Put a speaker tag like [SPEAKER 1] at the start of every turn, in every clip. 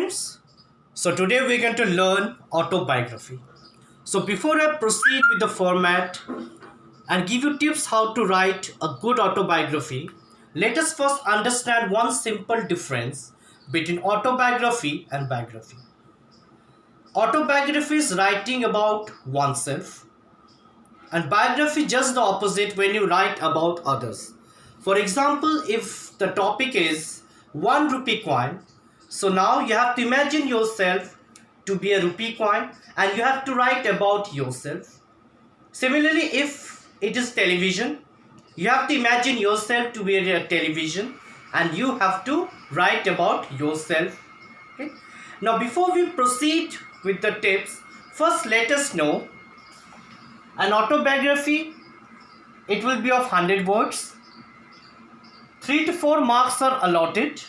[SPEAKER 1] students. So today we're going to learn autobiography. So before I proceed with the format and give you tips how to write a good autobiography, let us first understand one simple difference between autobiography and biography. Autobiography is writing about oneself, and biography just the opposite when you write about others. For example, if the topic is 1 rupee coin, so now you have to imagine yourself to be a rupee coin and you have to write about yourself. Similarly, if it is television, you have to imagine yourself to be a television and you have to write about yourself. Okay? Now before we proceed with the tips, first let us know an autobiography, it will be of 100 words. 3 to 4 marks are allotted.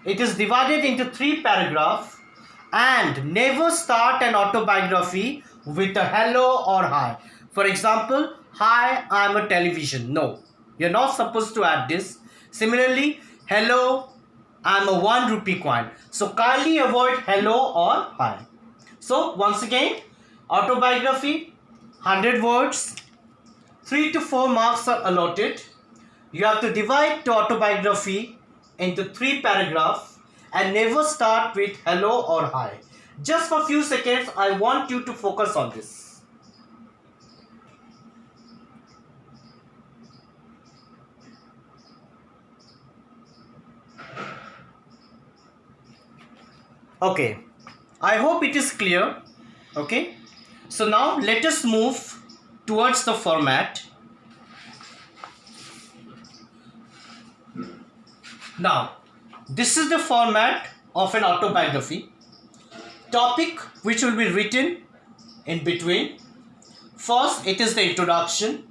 [SPEAKER 1] It is divided into 3 paragraphs, and never start an autobiography with a hello or hi. For example, hi, I am a television. No, you're not supposed to add this. Similarly, hello, I am a 1 rupee coin. So kindly avoid hello or hi. So once again, autobiography, 100 words, 3 to 4 marks are allotted. You have to divide the autobiography into 3 paragraphs and never start with hello or hi. Just for a few seconds, I want you to focus on this. Okay, I hope it is clear. Okay, so now let us move towards the format. Now, this is the format of an autobiography. Topic which will be written in between. First, it is the introduction.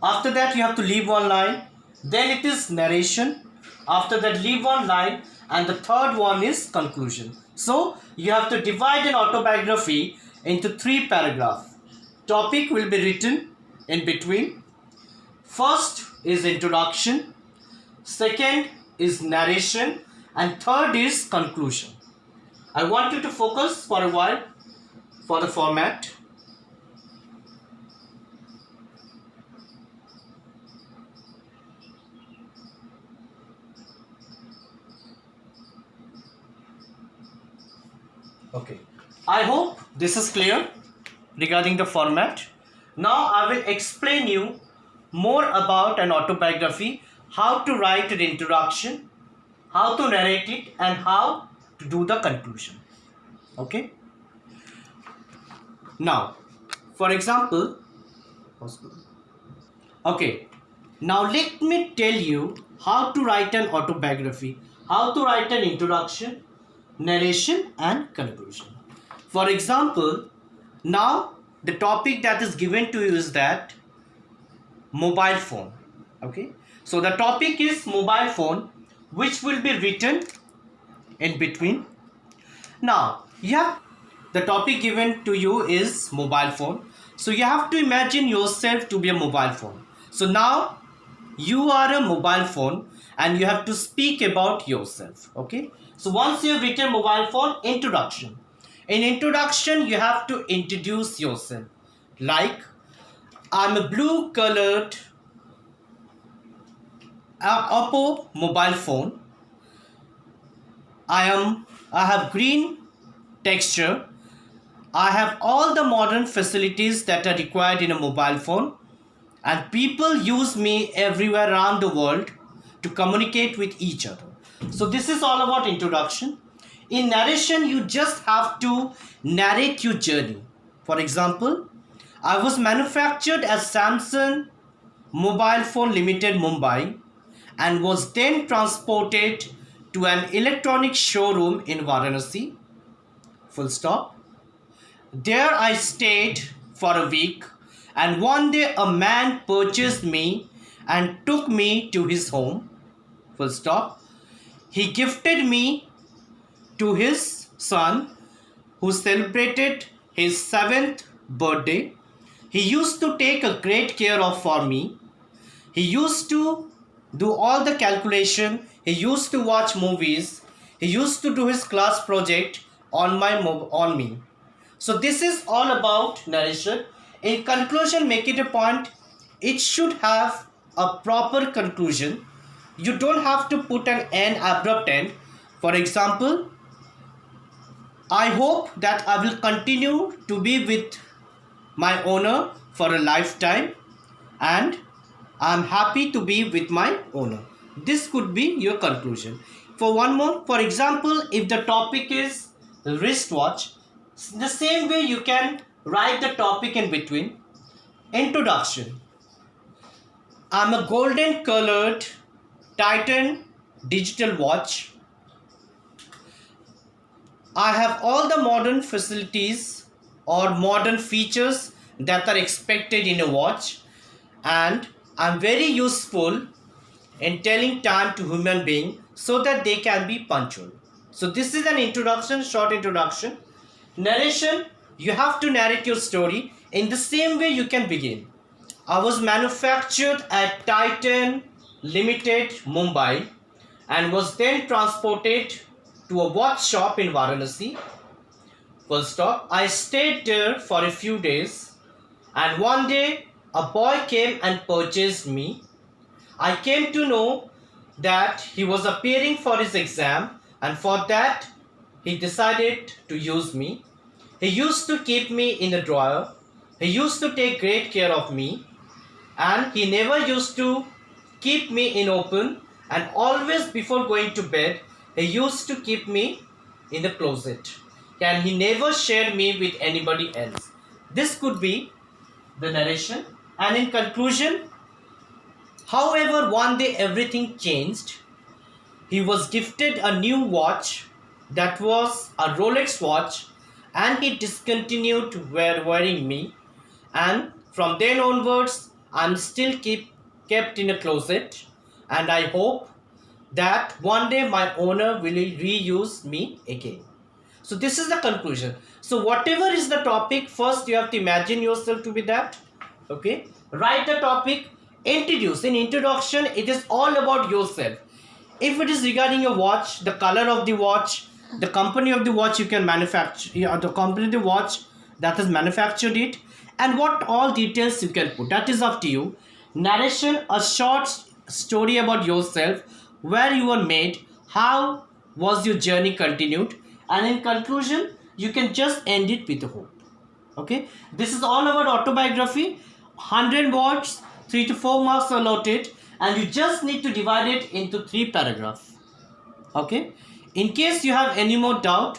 [SPEAKER 1] After that, you have to leave one line. Then it is narration. After that, leave one line. And the third one is conclusion. So, you have to divide an autobiography into 3 paragraphs. Topic will be written in between. First is introduction. Second is narration, and third is conclusion. I want you to focus for a while for the format. Okay, I hope this is clear regarding the format. Now I will explain you more about an autobiography, how to write an introduction, how to narrate it, and how to do the conclusion. Okay. Now, for example, okay, now let me tell you how to write an autobiography, how to write an introduction, narration, and conclusion. For example, now the topic that is given to you is that mobile phone. Okay, so the topic is mobile phone, which will be written in between. Now, the topic given to you is mobile phone. So you have to imagine yourself to be a mobile phone. So now you are a mobile phone and you have to speak about yourself. Okay. So once you have written mobile phone, introduction. In introduction, you have to introduce yourself. Like, I'm a blue colored Oppo mobile phone. I have green texture. I have all the modern facilities that are required in a mobile phone, and people use me everywhere around the world to communicate with each other. So this is all about introduction. In narration, you just have to narrate your journey. For example, I was manufactured as Samsung Mobile Phone Limited, Mumbai, and was then transported to an electronics showroom in Varanasi. Full stop. There I stayed for a week, and one day a man purchased me and took me to his home. Full stop. He gifted me to his son, who celebrated his 7th birthday. He used to take a great care of for me. He used to do all the calculation. He used to watch movies. He used to do his class project on me. So this is all about narration. In conclusion, make it a point. It should have a proper conclusion. You don't have to put an end, abrupt end. For example, I hope that I will continue to be with my owner for a lifetime, and I'm happy to be with my owner. This could be your conclusion. For one more, for example, if the topic is wristwatch, the same way you can write the topic in between. Introduction. I'm a golden colored Titan digital watch. I have all the modern facilities or modern features that are expected in a watch, and I'm very useful in telling time to human being so that they can be punctual. So this is an introduction, short introduction. Narration, you have to narrate your story in the same way you can begin. I was manufactured at Titan Limited, Mumbai, and was then transported to a watch shop in Varanasi. Full stop. I stayed there for a few days, and one day a boy came and purchased me. I came to know that he was appearing for his exam, and for that he decided to use me. He used to keep me in a drawer. He used to take great care of me, and he never used to keep me in open, and always before going to bed he used to keep me in the closet, and he never shared me with anybody else. This could be the narration. And in conclusion, however, one day everything changed. He was gifted a new watch that was a Rolex watch, and he discontinued wearing me, and from then onwards I'm still kept in a closet, and I hope that one day my owner will reuse me again. So this is the conclusion. So whatever is the topic, first you have to imagine yourself to be that. Okay, write the topic, introduce. In introduction, it is all about yourself. If it is regarding your watch, the color of the watch, the company of the watch you can manufacture, the company of the watch that has manufactured it, and what all details you can put, that is up to you. Narration, a short story about yourself, where you were made, how was your journey continued, and in conclusion you can just end it with a hope. Okay, this is all about autobiography. 100 words, 3 to 4 marks allotted, and you just need to divide it into 3 paragraphs. Okay, in case you have any more doubt,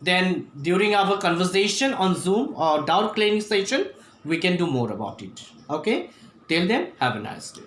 [SPEAKER 1] then during our conversation on Zoom or doubt clearing session we can do more about it. Okay, till then, have a nice day.